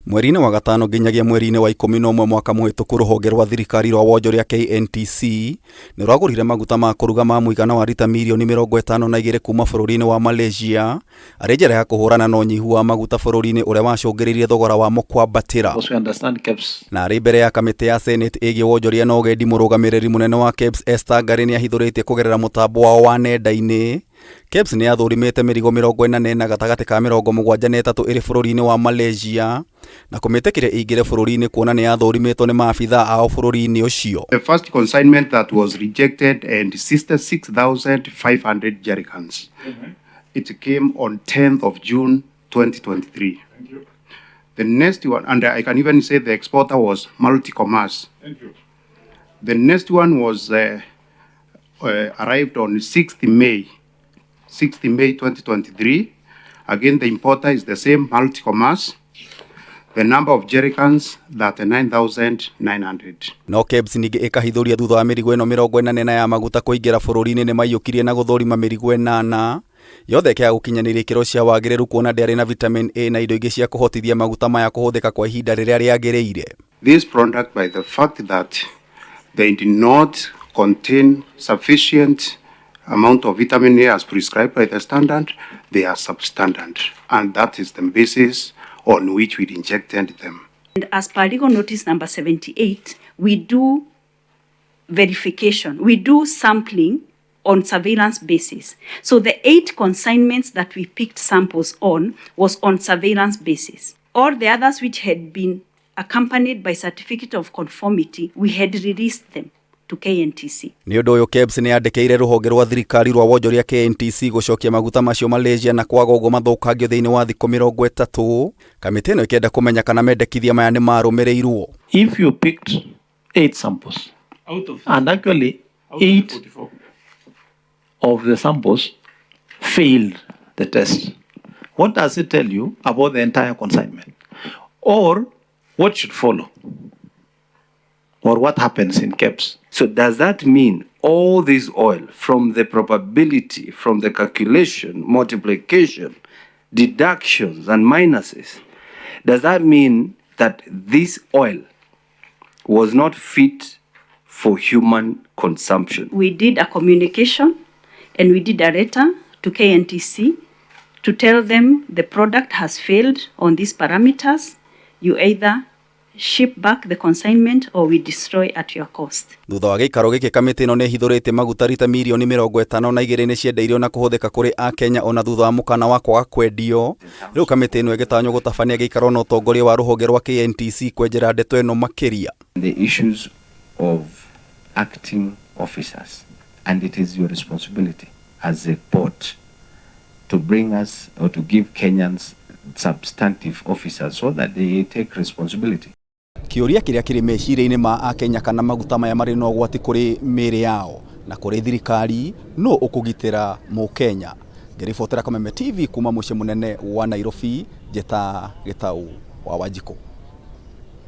Mweri-ini wa gatano nginyagia mweri-ini wa 11 mwaka muhituku ruhonge rwa thirikari rwa wonjoria KNTC ni rwagurire maguta ma kuruga ma muigana wa rita mirioni 52 kuma bururi-ini wa Malaysia ari njira ya kuhurana na unyihu wa maguta bururi-ini uria wacungiririe thogora wamo kwambatira. Na ari mbere ya kamiti ya Senate igi wonjoria na ugendi, murugamiriri munene wa KEBs Esther Ngari ni ahithuritie kugerera mutambo wao wa nenda-ini. KEBs ni athurimite mirigo 44 gatagati ka 73 iri bururi-ini wa Malaysia na kumetekire ingire bururi-ini kuona ni athurimitwo ni maabitha ao bururi-ini ucio. The first consignment that was rejected and 66,500 jerrycans. It came on 10th of June 2023. Thank you. The next one, and I can even say the exporter was multi-commerce. Thank you. The next one was arrived on 6th May 2023. Again, the importer is the same, multi-commerce. The number of jerrycans, 39,900. No KEBs ningi ikahithuria thutha wa mirigo ino 44 ya maguta kuingira bururi-ini ni maiyukirie na guthurima mirigo 8 yothe kia gukinyaniria ikiro cia wagiriru kuona ndari na vitamin A na indo ingi cia kuhotithia maguta maya kuhuthika kwa ihinda riria riagiriire. This product, by the fact that they did not contain sufficient amount of vitamin A as prescribed by the standard, they are substandard, and that is the basis on which we injected them. And as per legal notice number 78, we do verification, we do sampling on surveillance basis. So the 8 consignments that we picked samples on was on surveillance basis. All the others which had been accompanied by certificate of conformity, we had released them to KNTC. Ni undu uyu KEBs ni andikeire ruhonge rwa thirikari rwa wonjoria KNTC gucokia maguta macio Malaysia na kwaga uguo mathukangio thiini wa thiku 30. Kamiti ino ikienda kumenya kana mendekithia maya ni marumirirwo. If you picked 8 samples Out of and actually out 8 of 44. of the samples failed the test, what does it tell you about the entire consignment? Or what should follow? Or what happens in KEBs? So does that mean all this oil, from the probability, from the calculation, multiplication, deductions and minuses, does that mean that this oil was not fit for human consumption? We did a communication and we did a letter to KNTC to tell them the product has failed on these parameters. You either ship back the consignment or we destroy at your cost. Thutha wa gikaro giki kamiti ino ni hithurite maguta rita mirioni 52 ni ciendeirio na kuhuthika kuri akenya ona thutha wa mukana wa kwaga kwendio. Riu kamiti ino igitanywo gutabania gikaro na utongoria wa ruhonge rwa KNTC kwenjera ndeto ino makiria. The issues of acting officers, and it is your responsibility as a port to bring us or to give Kenyans substantive officers so that they take responsibility. Kiuria kiria kiri meciria-ini ma akenya kana maguta maya mari no gwati kuri miri yao na kuri thirikari no ukugitira mukenya. Ngiribotera KUMA TV kuma mucii munene wa Nairobi, Njeta Gitau wa Wanjikũ.